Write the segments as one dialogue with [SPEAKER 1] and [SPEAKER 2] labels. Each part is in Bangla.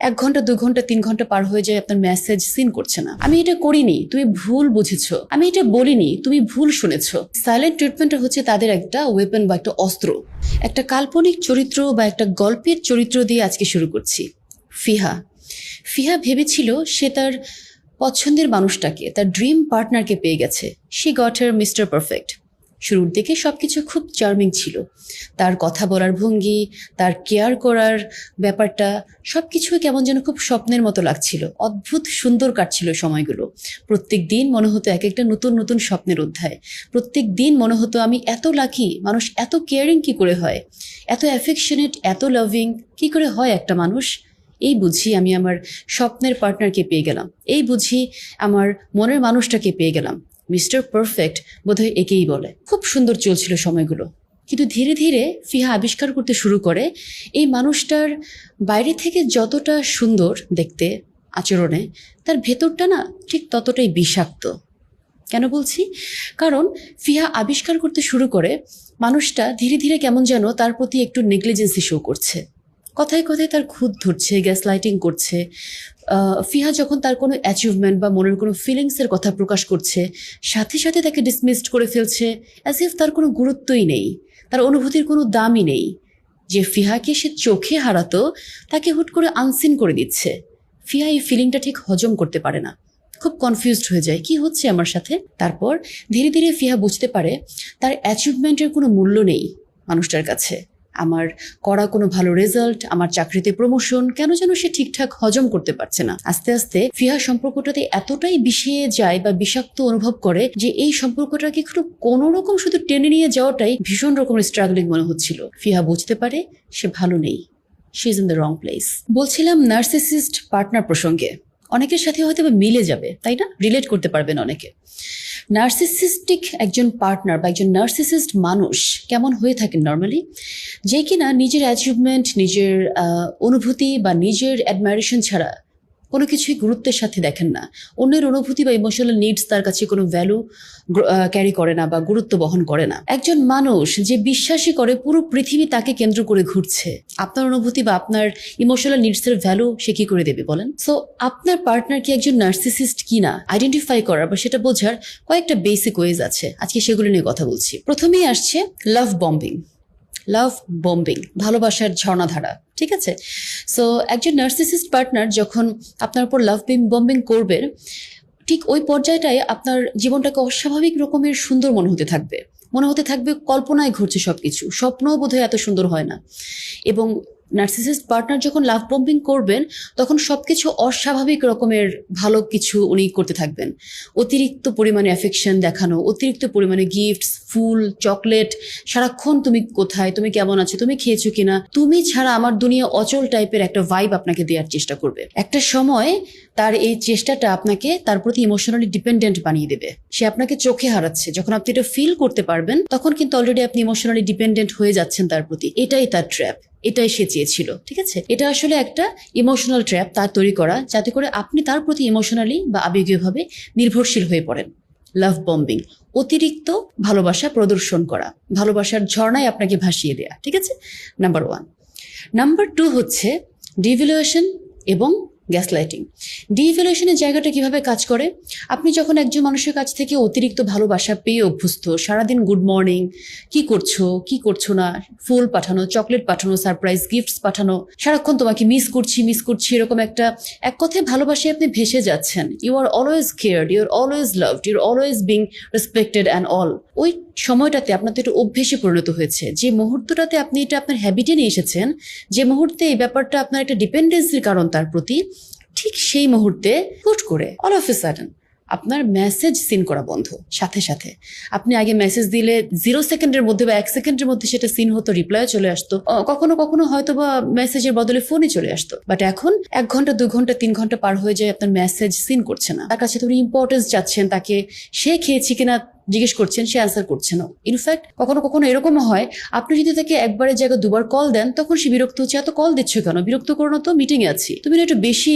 [SPEAKER 1] 1 ঘন্টা 2 ঘন্টা 3 ঘন্টা পার হয়ে যায়, আপনার মেসেজ সিন করছে না। আমি এটা করিনি, তুমি ভুল বুঝেছো। আমি এটা বলিনি, তুমি ভুল শুনেছো। সাইলেন্ট ট্রিটমেন্টটা হচ্ছে তাদের একটা ওয়েপন বা একটা অস্ত্র। একটা কাল্পনিক চরিত্র বা একটা গল্পের চরিত্র দিয়ে আজকে শুরু করছি। ফিহা ফিহা ভেবেছিল সে তার পছন্দের মানুষটাকে, তার ড্রিম পার্টনারকে পেয়ে গেছে। She got her mister perfect. শুরুর দিকে সবকিছু খুব চার্মিং ছিল। তার কথা বলার ভঙ্গি, তার কেয়ার করার ব্যাপারটা, সবকিছু কেমন যেন খুব স্বপ্নের মতো লাগছিল। অদ্ভুত সুন্দর কাটছিল সময়গুলো। প্রত্যেক দিন মনে হতো এক একটা নতুন নতুন স্বপ্নের অধ্যায়। প্রত্যেক দিন মনে হতো আমি এত লাকি, মানুষ এত কেয়ারিং কি করে হয়, এত অ্যাফেকশনেট, এত লাভিং কি করে হয় একটা মানুষ। এই বুঝি আমি আমার স্বপ্নের পার্টনারকে পেয়ে গেলাম, এই বুঝি আমার মনের মানুষটাকে পেয়ে গেলাম। মিস্টার পারফেক্ট বোধহয় একেই বলে। খুব সুন্দর চলছিল সময়গুলো, কিন্তু ধীরে ধীরে ফিহা আবিষ্কার করতে শুরু করে এই মানুষটার বাইরে থেকে যতটা সুন্দর দেখতে আচরণে, তার ভেতরটা না ঠিক ততটাই বিষাক্ত। কেন বলছি? কারণ ফিহা আবিষ্কার করতে শুরু করে মানুষটা ধীরে ধীরে কেমন যেন তার প্রতি একটু নেগলিজেন্সি শো করছে। কথায় কথায় তার খুঁত ধরছে, গ্যাস লাইটিং করছে। ফিহা যখন তার কোনো অ্যাচিভমেন্ট বা মনের কোনো ফিলিংসের কথা প্রকাশ করছে, সাথে সাথে তাকে ডিসমিসড করে ফেলছে, অ্যাজ ইফ তার কোনো গুরুত্বই নেই, তার অনুভূতির কোনো দামই নেই। যে ফিহাকে সে চোখে হারাতো, তাকে হুট করে আনসিন করে দিচ্ছে। ফিহা এই ফিলিংটা ঠিক হজম করতে পারে না, খুব কনফিউজড হয়ে যায়, কি হচ্ছে আমার সাথে। তারপর ধীরে ধীরে ফিহা বুঝতে পারে তার অ্যাচিভমেন্টের কোনো মূল্য নেই মানুষটার কাছে। আমার করা কোনো ভালো রেজাল্ট, আমার চাকরিতে প্রমোশন কেন যেন সে ঠিকঠাক হজম করতে পারছে না। আস্তে আস্তে ফিহা সম্পর্কটাতে এতটাই বিষিয়ে যায় বা বিষাক্ত অনুভব করে যে এই সম্পর্কটাকে কোনো রকম শুধু টেনে নিয়ে যাওয়াটাই ভীষণ রকমের স্ট্রাগলিং মনে হচ্ছিল। ফিহা বুঝতে পারে সে ভালো নেই, she is in the wrong place. বলছিলাম নার্সিসিস্ট পার্টনার প্রসঙ্গে। অনেকের সাথে হয়তো মিলে যাবে, তাই না? রিলেট করতে পারবেন অনেকে। নার্সিসিস্টিক একজন পার্টনার বা একজন নার্সিসিস্ট মানুষ কেমন হয়ে থাকেন নর্মালি? যে কিনা নিজের অ্যাচিভমেন্ট, নিজের অনুভূতি বা নিজের অ্যাডমাইরেশন ছাড়া কোনো কিছুই গুরুত্বের সাথে দেখেন না। অন্যের অনুভূতি বা ইমোশনাল নিডস তার কাছে কোনো ভ্যালু ক্যারি করে না বা গুরুত্ব বহন করে না। একজন মানুষ যে বিশ্বাসই করে পুরো পৃথিবী তাকে কেন্দ্র করে ঘুরছে, আপনার অনুভূতি বা আপনার ইমোশনাল নিডসের ভ্যালু সে কি করে দেবে বলেন? সো আপনার পার্টনার কি একজন নার্সিসিস্ট কিনা আইডেন্টিফাই করার বা সেটা বোঝার কয়েকটা বেসিক ওয়েজ আছে। আজকে সেগুলো নিয়ে কথা বলছি। প্রথমেই আসছে লাভ বম্বিং। লাভ বম্বিং, ভালোবাসার ঝর্ণাধারা, ঠিক আছে? সো একজন নার্সিসিস্ট পার্টনার যখন আপনার উপর লাভ বম্বিং করবে, ঠিক ওই পর্যায়টায় আপনার জীবনটাকে অস্বাভাবিক রকমের সুন্দর মনে হতে থাকবে কল্পনায় ঘটছে সবকিছু, স্বপ্নও বোধহয় এত সুন্দর হয় না। এবং নার্সিসিস্ট পার্টনার যখন লাভ বম্বিং করবেন, তখন সবকিছু অস্বাভাবিক রকমের ভালো কিছু উনি করতে থাকবেন। অতিরিক্ত পরিমাণে অ্যাফেকশন দেখানো, অতিরিক্ত পরিমাণে গিফটস, ফুল, চকলেট, সারাক্ষণ তুমি কোথায়, তুমি কেমন আছো, তুমি খেয়েছো কিনা, তুমি ছাড়া আমার দুনিয়া অচল টাইপের একটা ভাইব আপনাকে দেওয়ার চেষ্টা করবে। একটা সময় তার এই চেষ্টাটা আপনাকে তার প্রতি ইমোশনালি ডিপেন্ডেন্ট বানিয়ে দেবে। সে আপনাকে চোখে হারাচ্ছে। যখন আপনি এটা ফিল করতে পারবেন, তখন কিন্তু অলরেডি আপনি ইমোশনালি ডিপেন্ডেন্ট হয়ে যাচ্ছেন তার প্রতি। এটাই তার ট্র্যাপ, এটাই সে চেয়েছিল, ঠিক আছে? এটা আসলে একটা ইমোশনাল ট্র্যাপ তার তৈরি করা, যাতে করে আপনি তার প্রতি ইমোশনালি বা আবেগীয়ভাবে নির্ভরশীল হয়ে পড়েন। লাভ বম্বিং, অতিরিক্ত ভালোবাসা প্রদর্শন করা, ভালোবাসার ঝর্ণায় আপনাকে ভাসিয়ে দেয়া, ঠিক আছে? নাম্বার 1। নাম্বার 2 হচ্ছে ডিভ্যালুয়েশন এবং গ্যাসলাইটিং। ডিভ্যালুয়েশনের জায়গাটা কিভাবে কাজ করে? আপনি যখন একজন মানুষের কাছ থেকে অতিরিক্ত ভালোবাসা পেয়ে অভ্যস্ত, সারাদিন গুড মর্নিং, কি করছো না, ফুল পাঠানো, চকলেট পাঠানো, সারপ্রাইজ গিফটস পাঠানো, সারাক্ষণ তোমাকে মিস করছি, এরকম এক কথায় ভালোবাসায় আপনি ভেসে যাচ্ছেন। You are always cared, you are always loved, you are always being respected and all. ওই সময়টাতে আপনার তো একটা অভ্যেসে পরিণত হয়েছে। যে মুহূর্তটাতে আপনি এটা আপনার হ্যাবিটে নিয়ে এসেছেন, যে মুহূর্তে এই ব্যাপারটা আপনার একটা ডিপেন্ডেন্সির কারণ তার প্রতি, ঠিক সেই মুহূর্তে হুট করে অল অফ এ সাডেন আপনার মেসেজ সিন করা বন্ধ। সাথে সাথে আপনি আগে মেসেজ দিলে 0 সেকেন্ডের মধ্যে বা 1 সেকেন্ডের মধ্যে সেটা সিন হতো, রিপ্লাই চলে আসতো, কখনো কখনো হয়তো বা মেসেজের বদলে ফোনই চলে আসতো। বাট এখন 1 ঘন্টা 2 ঘন্টা 3 ঘন্টা পার হয়ে যায়, আপনার মেসেজ সিন করছে না। তার কাছে তুমি ইম্পর্টেন্স চাচ্ছেন, তাকে সে খেয়েছি কিনা জিজ্ঞেস করছেন, সে অ্যান্সার করছে না। ইনফ্যাক্ট কখনো কখনো এরকমও হয়, আপনি যদি তাকে একবারের জায়গায় 2বার কল দেন, তখন সে বিরক্ত হচ্ছে, এত কল দিচ্ছ কেন, বিরক্ত করো না তো, মিটিং এ আছি। তুমি না একটু বেশি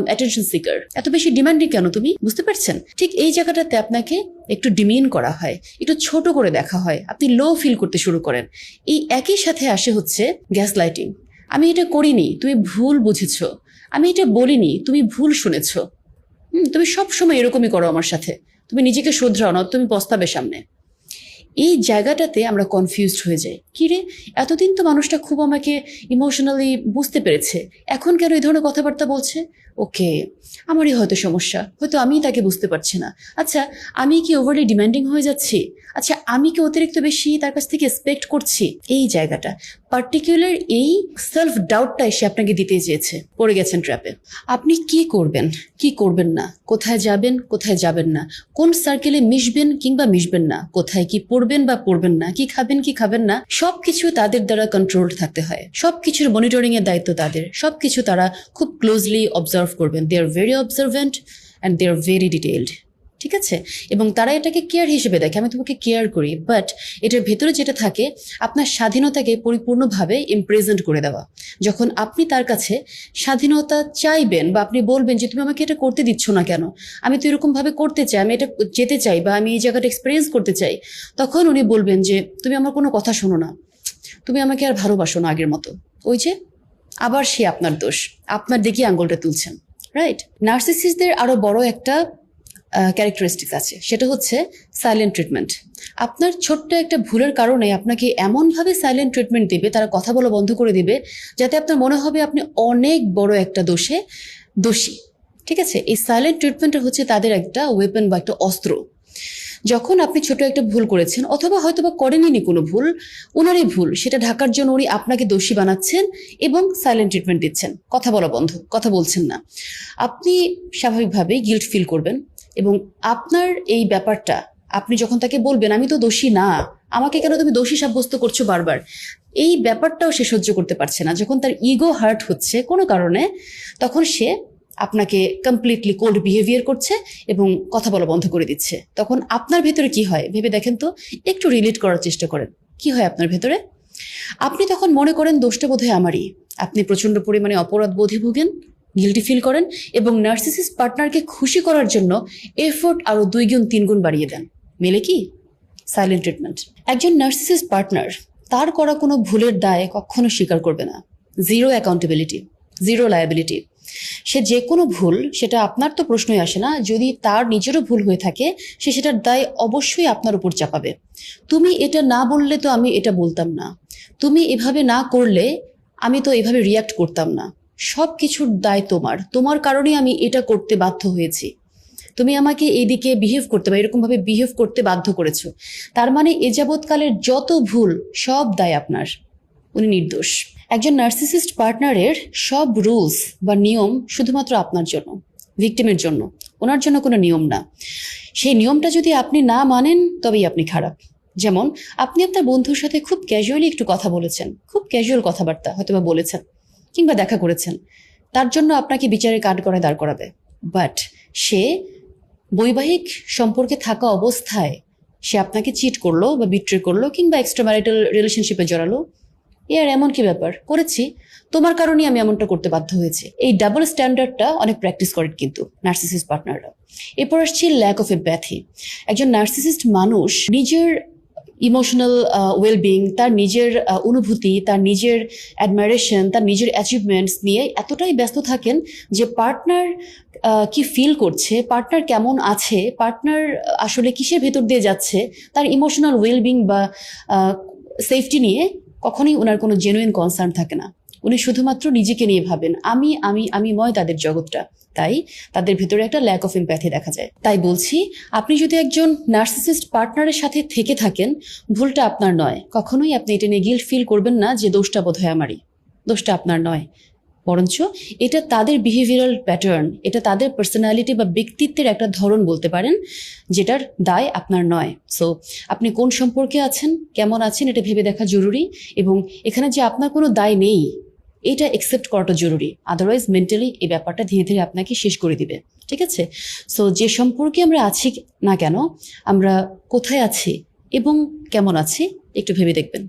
[SPEAKER 1] অ্যাটেনশন সিকার, এত বেশি ডিমান্ডিং কেন তুমি, বুঝতে পারছেন? ঠিক এই জায়গাটাতে আপনাকে একটু ডিমিন করা হয়, একটু ছোট করে দেখা হয়, আপনি লো ফিল করতে শুরু করেন। এই একই সাথে আসে হচ্ছে গ্যাস লাইটিং। আমি এটা করিনি, তুমি ভুল বুঝেছো। আমি এটা বলিনি, তুমি ভুল শুনেছ। তুমি সবসময় এরকমই করো আমার সাথে, তুমি নিজেকে শোধরাও না, তুমি পস্তাবে সামনে। এই জায়গাটাতে আমরা কনফিউজড হয়ে যাই, কি রে এতদিন তো মানুষটা খুব আমাকে ইমোশনালি বুঝতে পেরেছে, এখন কেন এই ধরনের কথাবার্তা বলছে? ওকে, আমারই হয়তো সমস্যা, হয়তো আমিই তাকে বুঝতে পারছি না। আচ্ছা, আমি কি ওভারলি ডিমান্ডিং হয়ে যাচ্ছি? আচ্ছা, আমি কি অতিরিক্ত বেশি তার কাছ থেকে এক্সপেক্ট করছি? এই জায়গাটা পার্টিকুলার, এই সেলফ ডাউটটা এসে আপনাকে দিতে চেয়েছে, পড়ে গেছেন ট্র্যাপে। আপনি কি করবেন, কি করবেন না, কোথায় যাবেন, কোথায় যাবেন না, কোন সার্কেলে মিশবেন কিংবা মিশবেন না, কোথায় কি পড়বেন বা পড়বেন না, কি খাবেন কি খাবেন না, সবকিছু তাদের দ্বারা কন্ট্রোলড থাকতে হয়। সবকিছুর মনিটরিং এর দায়িত্ব তাদের, সবকিছু তারা খুব ক্লোজলি অবজার্ভ করবেন। They are very observant and they are very detailed, ঠিক আছে? এবং তারা এটাকে কেয়ার হিসেবে দেখে, আমি তোমাকে কেয়ার করি, বাট এটার ভেতরে যেটা থাকে আপনার স্বাধীনতাকে পরিপূর্ণভাবে ইমপ্রেজেন্ট করে দেওয়া। যখন আপনি তার কাছে স্বাধীনতা চাইবেন বা আপনি বলবেন যে তুমি আমাকে এটা করতে দিচ্ছ না কেন, আমি তো এরকমভাবে করতে চাই, আমি এটা যেতে চাই বা আমি এই জায়গাটা এক্সপিরিয়েন্স করতে চাই, তখন উনি বলবেন যে তুমি আমার কোনো কথা শোনো না, তুমি আমাকে আর ভালোবাসো না আগের মতো। ওই যে আবার সে আপনার দোষ, আপনার দিকে আঙ্গুলটা তুলছেন, রাইট? নার্সিসিস্টদের আরো বড় একটা ক্যারেক্টারিস্টিক্স আছে, সেটা হচ্ছে সাইলেন্ট ট্রিটমেন্ট। আপনার ছোট্ট একটা ভুলের কারণে আপনাকে এমনভাবে সাইলেন্ট ট্রিটমেন্ট দিবে, তারা কথা বলা বন্ধ করে দিবে, যাতে আপনার মনে হবে আপনি অনেক বড় একটা দোষে দোষী, ঠিক আছে? এই সাইলেন্ট ট্রিটমেন্টটা হচ্ছে তাদের একটা ওয়েপন বা একটা অস্ত্র। যখন আপনি ছোট একটা ভুল করেছেন, অথবা হয়তো বা করেননি কোনো ভুল, ওনারই ভুল, সেটা ঢাকার জন্য উনি আপনাকে দোষী বানাচ্ছেন এবং সাইলেন্ট ট্রিটমেন্ট দিচ্ছেন, কথা বলা বন্ধ, কথা বলছেন না। আপনি স্বাভাবিকভাবেই গিল্ট ফিল করবেন এবং আপনার এই ব্যাপারটা আপনি যখন তাকে বলবেন আমি তো দোষী না, আমাকে কেন তুমি দোষী সাব্যস্ত করছো বারবার, এই ব্যাপারটাও সে সহ্য করতে পারছে না। যখন তার ইগো হার্ট হচ্ছে কোনো কারণে, তখন সে আপনাকে কমপ্লিটলি কোল্ড বিহেভিয়ার করছে এবং কথা বলা বন্ধ করে দিচ্ছে। তখন আপনার ভেতরে কি হয় ভেবে দেখেন তো, একটু রিলেট করার চেষ্টা করেন, কি হয় আপনার ভেতরে? আপনি তখন মনে করেন দোষটা বোধহয় আমারই, আপনি প্রচন্ড পরিমাণে অপরাধ বোধে ভোগেন, গিল্টি ফিল করেন এবং নার্সিসিস্ট পার্টনারকে খুশি করার জন্য এফোর্ট আরো 2 গুণ 3 গুণ বাড়িয়ে দেন। মেলে কি? Silent treatment. একজন নার্সিসিস্ট পার্টনার তার করা কোনো ভুলের দায় কখনো স্বীকার করবে না। Zero accountability, zero liability. সে যে কোনো ভুল, সেটা আপনার তো প্রশ্নই আসে না, যদি তার নিজেরও ভুল হয়ে থাকে সে সেটার দায় অবশ্যই আপনার উপর চাপাবে। তুমি এটা না বললে তো আমি এটা বলতাম না, তুমি এভাবে না করলে আমি তো এভাবে রিয়াক্ট করতাম না, সব কিছুর দায় তোমার, তোমার কারণেই আমি এটা করতে বাধ্য হয়েছি, তুমি আমাকে এইদিকে বিহেভ করতে বা এরকমভাবে বিহেভ করতে বাধ্য করেছো, তার মানে এ যাবৎকালের যত ভুল সব দায় আপনার, উনি নির্দোষ। একজন নার্সিসিস্ট পার্টনারের সব রুলস বা নিয়ম শুধুমাত্র আপনার জন্য, ভিকটিমের জন্য, ওনার জন্য কোনো নিয়ম না। সেই নিয়মটা যদি আপনি না মানেন তবেই আপনি খারাপ। যেমন আপনি আপনার বন্ধুর সাথে খুব ক্যাজুয়ালি একটু কথা বলেছেন, খুব ক্যাজুয়াল কথাবার্তা হয়তো বা বলেছেন কিংবা দেখা করেছেন, তার জন্য আপনাকে বিচারের কাঠগড়ায় দাঁড় করাবে। বাট সে বৈবাহিক সম্পর্কে থাকা অবস্থায় সে আপনাকে চিট করলো বা বিট্রে করলো কিংবা এক্সট্রা ম্যারিটাল রিলেশনশিপে জড়ালো, আর এমন কি ব্যাপার, করেছি তোমার কারণেই আমি এমনটা করতে বাধ্য হয়েছি। এই ডাবল স্ট্যান্ডার্ডটা অনেক প্র্যাকটিস করেন কিন্তু নার্সিসিস্ট পার্টনাররা। এরপর আসছে ল্যাক অফ এমপ্যাথি। একজন নার্সিসিস্ট মানুষ নিজের ইমোশনাল ওয়েলবিং, তার নিজের অনুভূতি, তার নিজের অ্যাডমাইরেশন, তার নিজের অ্যাচিভমেন্টস নিয়ে এতটাই ব্যস্ত থাকেন যে পার্টনার কি ফিল করছে, পার্টনার কেমন আছে, পার্টনার আসলে কিসের ভেতর দিয়ে যাচ্ছে, তার ইমোশনাল ওয়েলবিং বা সেফটি নিয়ে কখনোই ওনার কোনো জেনুইন কনসার্ন থাকে না। উনি শুধুমাত্র নিজেকে নিয়ে ভাবেন, আমি আমি আমি ময় তাদের জগৎটা। তাই তাদের ভিতরে একটা ল্যাক অফ এমপ্যাথি দেখা যায়। তাই বলছি, আপনি যদি একজন নার্সিসিস্ট পার্টনারের সাথে থেকে থাকেন, ভুলটা আপনার নয়, কখনোই আপনি এটা নিয়ে গিল্ট ফিল করবেন না যে দোষটা বোধহয় আমারই, দোষটা আপনার নয়, বরঞ্চ এটা তাদের বিহেভিয়ারাল প্যাটার্ন, এটা তাদের পার্সোনালিটি বা ব্যক্তিত্বের একটা ধরন বলতে পারেন, যেটার দায় আপনার নয়। সো আপনি কোন সম্পর্কে আছেন, কেমন আছেন, এটা ভেবে দেখা জরুরি, এবং এখানে যে আপনার কোনো দায় নেই এটা একসেপ্ট করাটা জরুরি। আদারওয়াইজ মেন্টালি এই ব্যাপারটা ধীরে ধীরে আপনাকে শেষ করে দিবে, ঠিক আছে? সো যে সম্পর্কে আমরা আছি না কেন, আমরা কোথায় আছি এবং কেমন আছি একটু ভেবে দেখবেন।